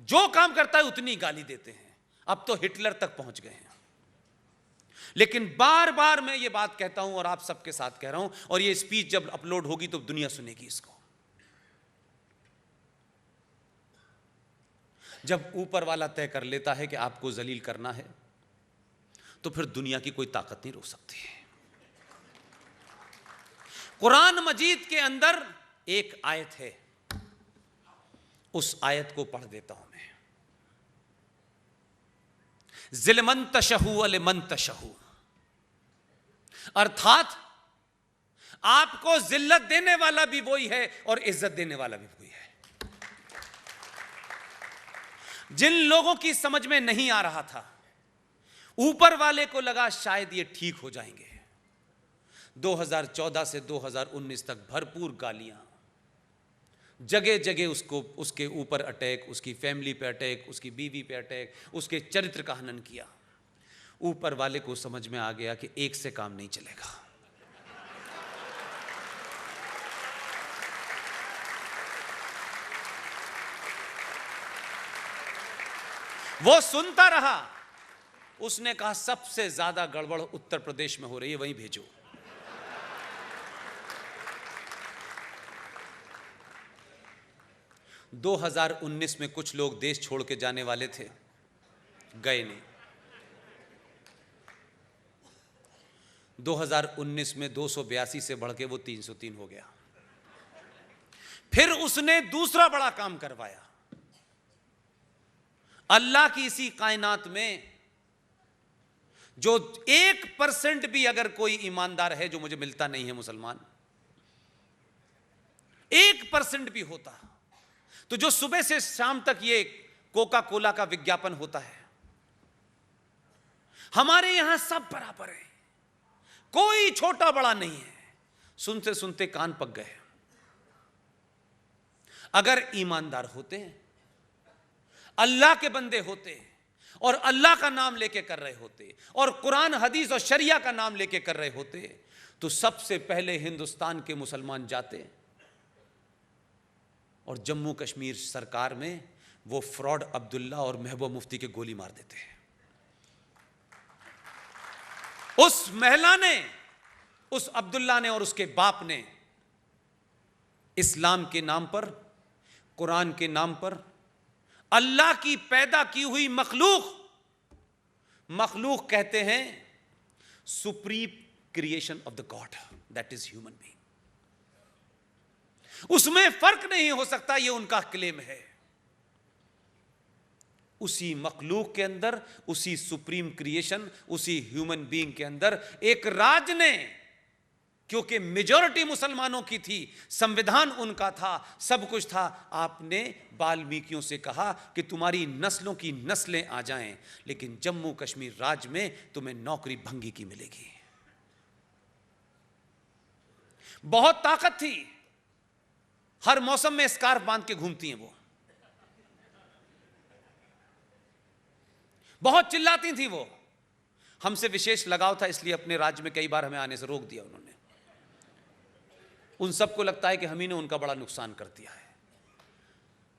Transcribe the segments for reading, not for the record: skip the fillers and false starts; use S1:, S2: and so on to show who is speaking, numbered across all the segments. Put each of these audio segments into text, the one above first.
S1: जो काम करता है उतनी गाली देते हैं। अब तो हिटलर तक पहुंच गए हैं। लेकिन बार बार मैं ये बात कहता हूं और आप सबके साथ कह रहा हूं, और ये स्पीच जब अपलोड होगी तो दुनिया सुनेगी इसको। जब ऊपर वाला तय कर लेता है कि आपको जलील करना है, तो फिर दुनिया की कोई ताकत नहीं रोक सकती है। कुरान मजीद के अंदर एक आयत है, उस आयत को पढ़ देता हूं मैं। ज़िलमन तशहु अलमन तशहु, अर्थात आपको जिल्लत देने वाला भी वही है और इज्जत देने वाला भी वही है। जिन लोगों की समझ में नहीं आ रहा था, ऊपर वाले को लगा शायद ये ठीक हो जाएंगे। 2014 से 2019 तक भरपूर गालियां, जगह जगह उसको, उसके ऊपर अटैक, उसकी फैमिली पे अटैक, उसकी बीवी पे अटैक, उसके चरित्र का हनन किया। ऊपर वाले को समझ में आ गया कि एक से काम नहीं चलेगा। वो सुनता रहा। उसने कहा सबसे ज्यादा गड़बड़ उत्तर प्रदेश में हो रही है, वहीं भेजो। दो 2019 में कुछ लोग देश छोड़ के जाने वाले थे, गए नहीं। 2019 में 282 से बढ़ के वो 303 हो गया। फिर उसने दूसरा बड़ा काम करवाया। अल्लाह की इसी कायनात में जो 1% भी अगर कोई ईमानदार है, जो मुझे मिलता नहीं है मुसलमान, 1% भी होता, तो जो सुबह से शाम तक ये कोका कोला का विज्ञापन होता है, हमारे यहां सब बराबर है, कोई छोटा बड़ा नहीं है। सुनते सुनते कान पक गए। अगर ईमानदार होते, अल्लाह के बंदे होते और अल्लाह का नाम लेके कर रहे होते और कुरान हदीस और शरिया का नाम लेके कर रहे होते, तो सबसे पहले हिंदुस्तान के मुसलमान जाते और जम्मू कश्मीर सरकार में वो फ्रॉड अब्दुल्ला और महबूब मुफ्ती के गोली मार देते हैं। उस महिला ने, उस अब्दुल्ला ने और उसके बाप ने इस्लाम के नाम पर, कुरान के नाम पर, अल्लाह की पैदा की हुई मखलूक कहते हैं supreme creation of the God, that is human being. उसमें फर्क नहीं हो सकता, यह उनका क्लेम है। उसी मखलूक के अंदर, उसी सुप्रीम क्रिएशन, उसी ह्यूमन बीइंग के अंदर एक राज ने, क्योंकि मेजॉरिटी मुसलमानों की थी, संविधान उनका था, सब कुछ था, आपने वाल्मीकियों से कहा कि तुम्हारी नस्लों की नस्लें आ जाएं, लेकिन जम्मू कश्मीर राज्य में तुम्हें नौकरी भंगी की मिलेगी। बहुत ताकत थी, हर मौसम में स्कार्फ बांध के घूमती हैं वो, बहुत चिल्लाती थी वो। हमसे विशेष लगाव था, इसलिए अपने राज्य में कई बार हमें आने से रोक दिया उन्होंने। उन सबको लगता है कि हम ही ने उनका बड़ा नुकसान कर दिया है।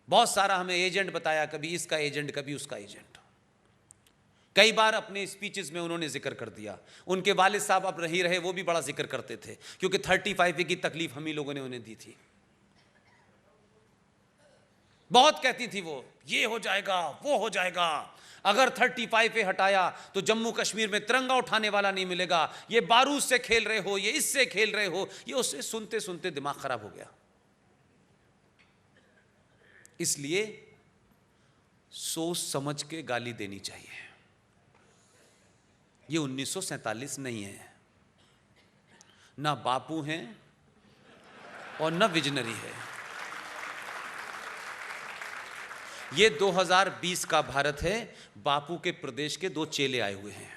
S1: बहुत सारा हमें एजेंट बताया, कभी इसका एजेंट, कभी उसका एजेंट। कई बार अपने स्पीचेस में उन्होंने जिक्र कर दिया। उनके वालिद साहब अब नहीं रहे, वो भी बड़ा जिक्र करते थे, क्योंकि 35 की तकलीफ हम ही लोगों ने उन्हें दी थी। बहुत कहती थी वो, ये हो जाएगा, वो हो जाएगा, अगर 35 पे हटाया तो जम्मू कश्मीर में तिरंगा उठाने वाला नहीं मिलेगा, ये बारूद से खेल रहे हो, ये इससे खेल रहे हो। ये उससे सुनते सुनते दिमाग खराब हो गया। इसलिए सोच समझ के गाली देनी चाहिए। ये 1947 नहीं है, ना बापू हैं और ना विजनरी है। ये 2020 का भारत है। बापू के प्रदेश के 2 चेले आए हुए हैं।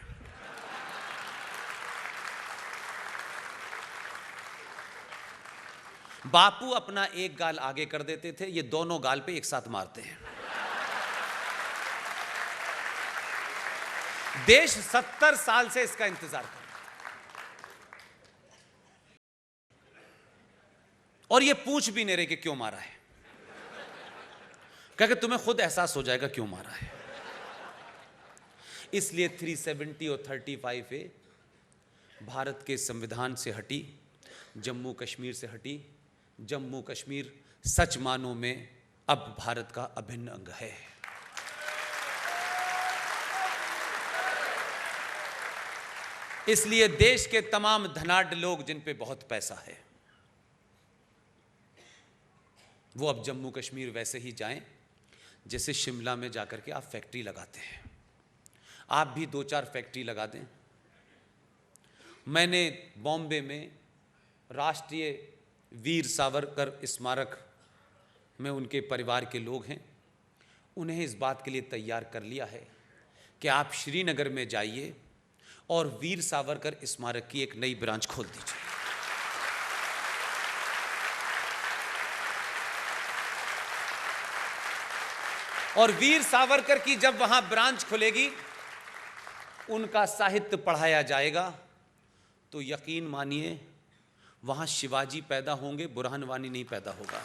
S1: बापू अपना एक गाल आगे कर देते थे, ये दोनों गाल पे एक साथ मारते हैं। देश 70 साल से इसका इंतजार कर रहा है और ये पूछ भी नहीं रहे कि क्यों मारा है। क्योंकि तुम्हें खुद एहसास हो जाएगा क्यों मारा है। इसलिए 370 और 35A भारत के संविधान से हटी, जम्मू कश्मीर से हटी। जम्मू कश्मीर सच मानों में अब भारत का अभिन्न अंग है। इसलिए देश के तमाम धनाढ्य लोग जिन पे बहुत पैसा है, वो अब जम्मू कश्मीर वैसे ही जाएं जैसे शिमला में जाकर के आप फैक्ट्री लगाते हैं। आप भी 2-4 फैक्ट्री लगा दें। मैंने बॉम्बे में राष्ट्रीय वीर सावरकर स्मारक में, उनके परिवार के लोग हैं, उन्हें इस बात के लिए तैयार कर लिया है कि आप श्रीनगर में जाइए और वीर सावरकर स्मारक की एक नई ब्रांच खोल दीजिए। और वीर सावरकर की जब वहां ब्रांच खुलेगी, उनका साहित्य पढ़ाया जाएगा, तो यकीन मानिए वहां शिवाजी पैदा होंगे, बुरहान वानी नहीं पैदा होगा।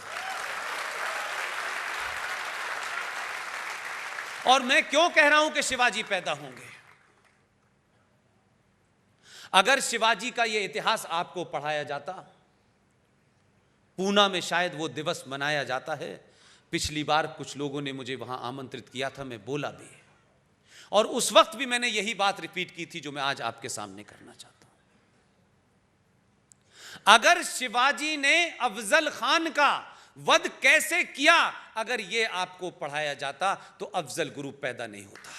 S1: और मैं क्यों कह रहा हूं कि शिवाजी पैदा होंगे? अगर शिवाजी का यह इतिहास आपको पढ़ाया जाता, पूना में शायद वो दिवस मनाया जाता है। पिछली बार कुछ लोगों ने मुझे वहां आमंत्रित किया था, मैं बोला भी, और उस वक्त भी मैंने यही बात रिपीट की थी जो मैं आज आपके सामने करना चाहता हूं। अगर शिवाजी ने अफजल खान का वध कैसे किया, अगर यह आपको पढ़ाया जाता तो अफजल गुरु पैदा नहीं होता।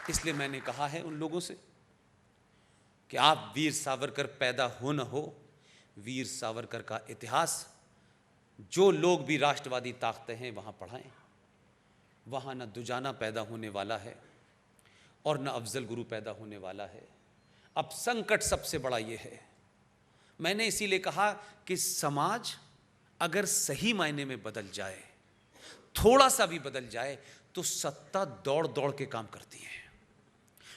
S1: इसलिए मैंने कहा है उन लोगों से कि आप वीर सावरकर पैदा हो न हो, वीर सावरकर का इतिहास जो लोग भी राष्ट्रवादी ताकतें हैं वहां पढ़ाएं। वहां न दुजाना पैदा होने वाला है और न अफजल गुरु पैदा होने वाला है। अब संकट सबसे बड़ा ये है, मैंने इसीलिए कहा कि समाज अगर सही मायने में बदल जाए, थोड़ा सा भी बदल जाए, तो सत्ता दौड़ दौड़ के काम करती है।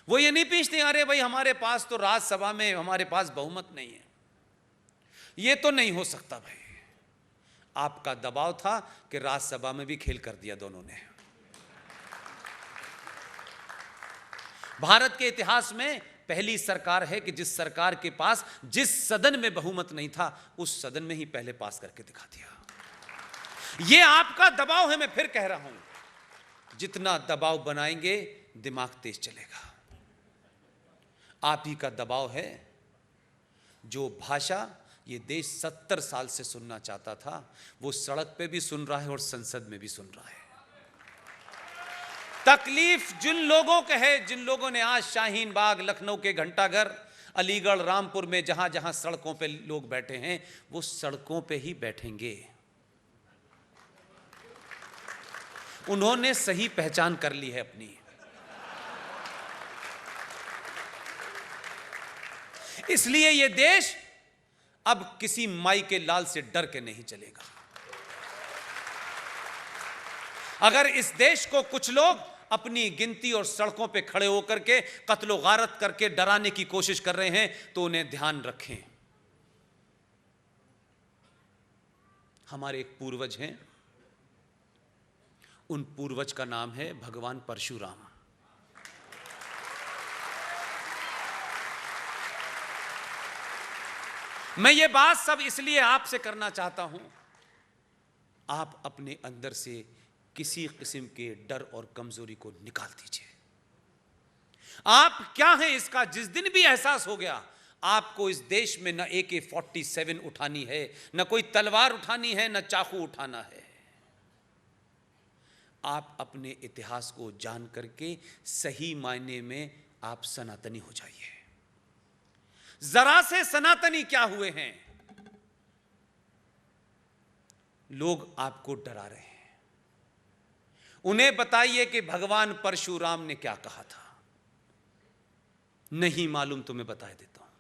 S1: वो ये नहीं पूछते अरे भाई हमारे पास तो राज्यसभा में हमारे पास बहुमत नहीं है, ये तो नहीं हो सकता। भाई आपका दबाव था कि राज्यसभा में भी खेल कर दिया दोनों ने। भारत के इतिहास में पहली सरकार है कि जिस सरकार के पास जिस सदन में बहुमत नहीं था, उस सदन में ही पहले पास करके दिखा दिया। यह आपका दबाव है। मैं फिर कह रहा हूं, जितना दबाव बनाएंगे दिमाग तेज चलेगा। आप ही का दबाव है। जो भाषा ये देश 70 साल से सुनना चाहता था, वो सड़क पे भी सुन रहा है और संसद में भी सुन रहा है। तकलीफ जिन लोगों के है, जिन लोगों ने आज शाहीन बाग, लखनऊ के घंटाघर, अलीगढ़, रामपुर में जहां जहां सड़कों पे लोग बैठे हैं, वो सड़कों पे ही बैठेंगे। उन्होंने सही पहचान कर ली है अपनी। इसलिए ये देश अब किसी माई के लाल से डर के नहीं चलेगा। अगर इस देश को कुछ लोग अपनी गिनती और सड़कों पे खड़े होकर के कत्लो गारत करके डराने की कोशिश कर रहे हैं, तो उन्हें ध्यान रखें। हमारे एक पूर्वज हैं, उन पूर्वज का नाम है भगवान परशुराम। मैं ये बात सब इसलिए आपसे करना चाहता हूं, आप अपने अंदर से किसी किस्म के डर और कमजोरी को निकाल दीजिए। आप क्या हैं इसका जिस दिन भी एहसास हो गया, आपको इस देश में न AK-47 उठानी है, न कोई तलवार उठानी है, न चाकू उठाना है। आप अपने इतिहास को जान करके सही मायने में आप सनातनी हो जाइए। जरा से सनातनी क्या हुए हैं, लोग आपको डरा रहे हैं। उन्हें बताइए कि भगवान परशुराम ने क्या कहा था। नहीं मालूम तो मैं बता देता हूं।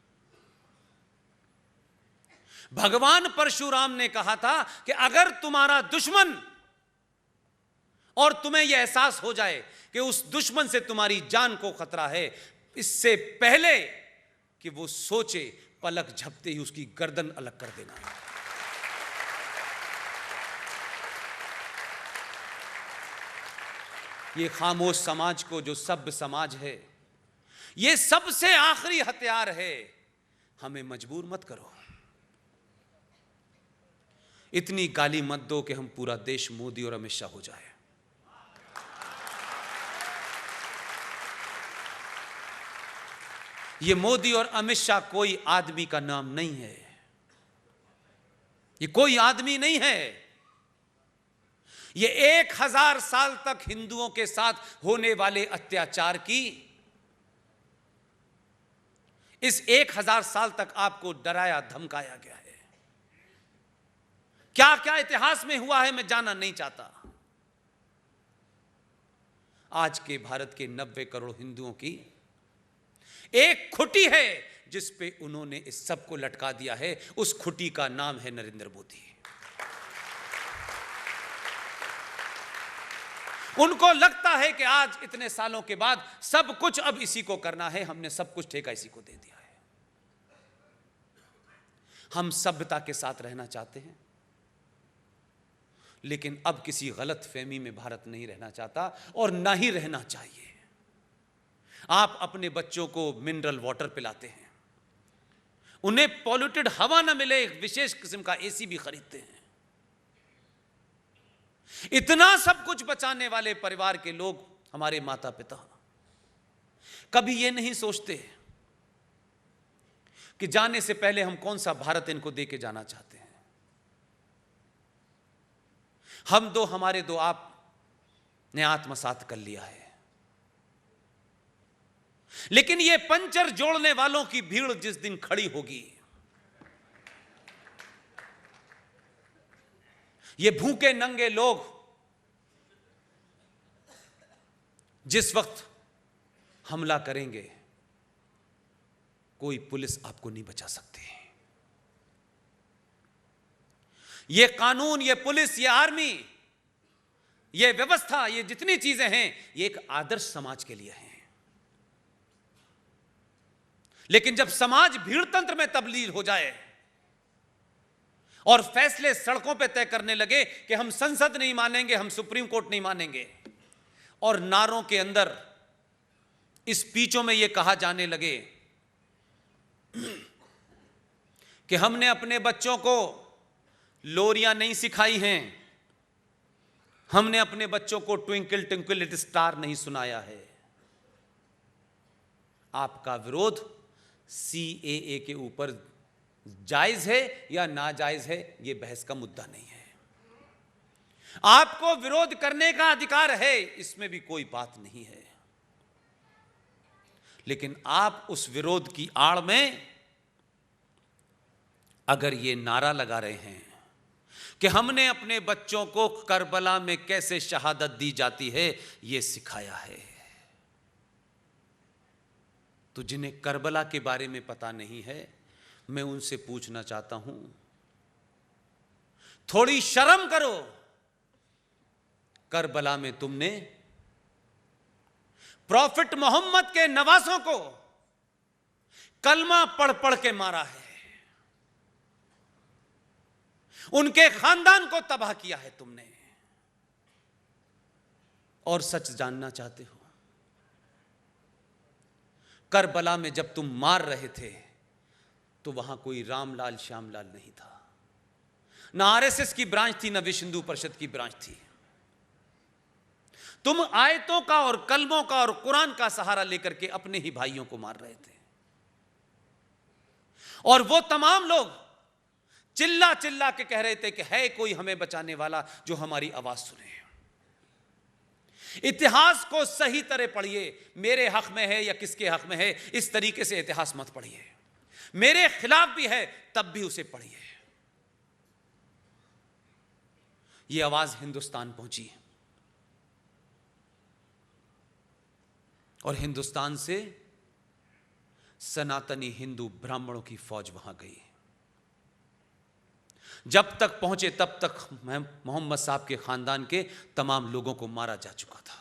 S1: भगवान परशुराम ने कहा था कि अगर तुम्हारा दुश्मन, और तुम्हें यह एहसास हो जाए कि उस दुश्मन से तुम्हारी जान को खतरा है, इससे पहले कि वो सोचे, पलक झपते ही उसकी गर्दन अलग कर देना। ये खामोश समाज को जो सभ्य समाज है, ये सबसे आखिरी हथियार है। हमें मजबूर मत करो, इतनी गाली मत दो कि हम पूरा देश मोदी और अमित शाह हो जाए। ये मोदी और अमित शाह कोई आदमी का नाम नहीं है, ये कोई आदमी नहीं है। ये 1000 साल तक हिंदुओं के साथ होने वाले अत्याचार की, इस 1000 साल तक आपको डराया धमकाया गया है। क्या क्या इतिहास में हुआ है मैं जानना नहीं चाहता। आज के भारत के 90 करोड़ हिंदुओं की एक खुटी है जिस पे उन्होंने इस सब को लटका दिया है। उस खुटी का नाम है नरेंद्र मोदी। उनको लगता है कि आज इतने सालों के बाद सब कुछ अब इसी को करना है, हमने सब कुछ ठेका इसी को दे दिया है। हम सभ्यता के साथ रहना चाहते हैं, लेकिन अब किसी गलत फहमी में भारत नहीं रहना चाहता और ना ही रहना चाहिए। आप अपने बच्चों को मिनरल वाटर पिलाते हैं, उन्हें पॉल्यूटेड हवा ना मिले एक विशेष किस्म का एसी भी खरीदते हैं। इतना सब कुछ बचाने वाले परिवार के लोग, हमारे माता पिता, कभी ये नहीं सोचते कि जाने से पहले हम कौन सा भारत इनको दे के जाना चाहते हैं। हम दो, हमारे दो आपने आत्मसात कर लिया है, लेकिन ये पंचर जोड़ने वालों की भीड़ जिस दिन खड़ी होगी, ये भूखे नंगे लोग जिस वक्त हमला करेंगे, कोई पुलिस आपको नहीं बचा सकती। ये कानून, ये पुलिस, ये आर्मी, ये व्यवस्था, ये जितनी चीजें हैं, ये एक आदर्श समाज के लिए हैं। लेकिन जब समाज भीड़ तंत्र में तब्दील हो जाए और फैसले सड़कों पे तय करने लगे कि हम संसद नहीं मानेंगे, हम सुप्रीम कोर्ट नहीं मानेंगे, और नारों के अंदर, स्पीचों में यह कहा जाने लगे कि हमने अपने बच्चों को लोरियां नहीं सिखाई हैं, हमने अपने बच्चों को ट्विंकल ट्विंकल लिटिल स्टार नहीं सुनाया है। आपका विरोध सीएए के ऊपर जायज है या नाजायज है, यह बहस का मुद्दा नहीं है। आपको विरोध करने का अधिकार है, इसमें भी कोई बात नहीं है। लेकिन आप उस विरोध की आड़ में अगर ये नारा लगा रहे हैं कि हमने अपने बच्चों को करबला में कैसे शहादत दी जाती है ये सिखाया है, तो जिन्हें करबला के बारे में पता नहीं है, मैं उनसे पूछना चाहता हूं, थोड़ी शर्म करो। करबला में तुमने प्रॉफिट मोहम्मद के नवासों को कलमा पढ़ पढ़ के मारा है, उनके खानदान को तबाह किया है तुमने। और सच जानना चाहते हो, करबला में जब तुम मार रहे थे तो वहां कोई रामलाल श्यामलाल नहीं था, ना आरएसएस की ब्रांच थी, ना विश्व हिंदू परिषद की ब्रांच थी। तुम आयतों का और कलमों का और कुरान का सहारा लेकर के अपने ही भाइयों को मार रहे थे, और वो तमाम लोग चिल्ला चिल्ला के कह रहे थे कि है कोई हमें बचाने वाला जो हमारी आवाज सुने। इतिहास को सही तरह पढ़िए, मेरे हक में है या किसके हक में है, इस तरीके से इतिहास मत पढ़िए। मेरे खिलाफ भी है तब भी उसे पढ़िए। यह आवाज हिंदुस्तान पहुंची और हिंदुस्तान से सनातनी हिंदू ब्राह्मणों की फौज वहां गई। जब तक पहुंचे तब तक मोहम्मद साहब के खानदान के तमाम लोगों को मारा जा चुका था।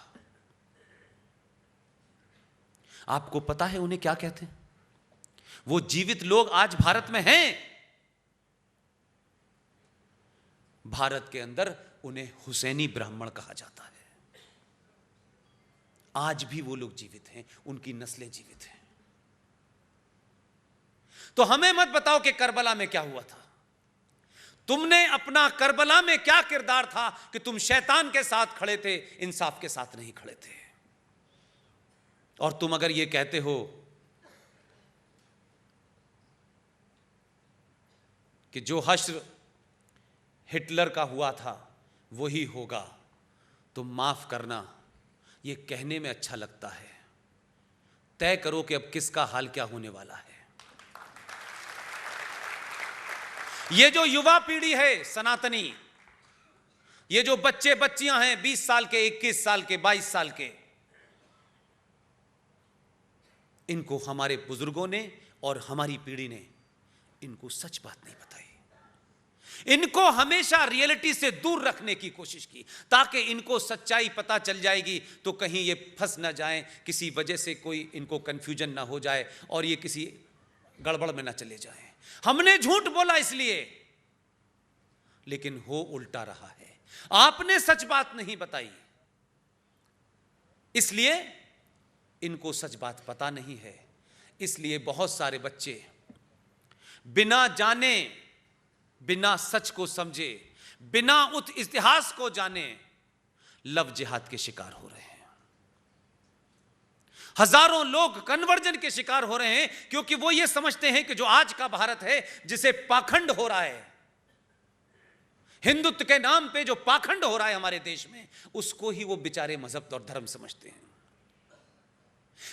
S1: आपको पता है उन्हें क्या कहते हैं? वो जीवित लोग आज भारत में हैं। भारत के अंदर उन्हें हुसैनी ब्राह्मण कहा जाता है। आज भी वो लोग जीवित हैं, उनकी नस्लें जीवित हैं। तो हमें मत बताओ कि करबला में क्या हुआ था। तुमने अपना करबला में क्या किरदार था कि तुम शैतान के साथ खड़े थे, इंसाफ के साथ नहीं खड़े थे। और तुम अगर ये कहते हो कि जो हश्र हिटलर का हुआ था वही होगा, तो माफ करना, ये कहने में अच्छा लगता है, तय करो कि अब किसका हाल क्या होने वाला है। ये जो युवा पीढ़ी है सनातनी, ये जो बच्चे बच्चियां हैं 20 साल के, 21 साल के, 22 साल के, इनको हमारे बुजुर्गों ने और हमारी पीढ़ी ने इनको सच बात नहीं बताई। इनको हमेशा रियलिटी से दूर रखने की कोशिश की, ताकि इनको सच्चाई पता चल जाएगी तो कहीं ये फंस ना जाएं, किसी वजह से कोई इनको कंफ्यूजन ना हो जाए और ये किसी गड़बड़ में ना चले जाएं। हमने झूठ बोला इसलिए, लेकिन हो उल्टा रहा है। आपने सच बात नहीं बताई, इसलिए इनको सच बात पता नहीं है। इसलिए बहुत सारे बच्चे बिना जाने, बिना सच को समझे, बिना उस इतिहास को जाने लव जिहाद के शिकार हो रहे हैं। हजारों लोग कन्वर्जन के शिकार हो रहे हैं, क्योंकि वो ये समझते हैं कि जो आज का भारत है, जिसे पाखंड हो रहा है, हिंदुत्व के नाम पे जो पाखंड हो रहा है हमारे देश में, उसको ही वो बेचारे मजहब और धर्म समझते हैं।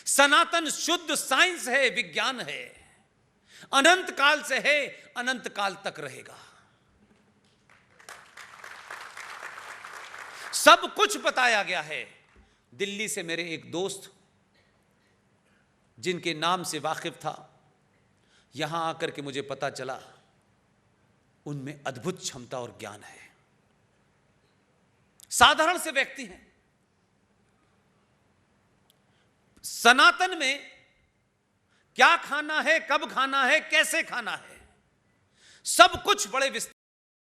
S1: सनातन शुद्ध साइंस है, विज्ञान है, अनंत काल से है, अनंत काल तक रहेगा। सब कुछ बताया गया है। दिल्ली से मेरे एक दोस्त, जिनके नाम से वाकिफ था, यहां आकर के मुझे पता चला उनमें अद्भुत क्षमता और ज्ञान है। साधारण से व्यक्ति हैं। सनातन में क्या खाना है, कब खाना है, कैसे खाना है, सब कुछ बड़े विस्तार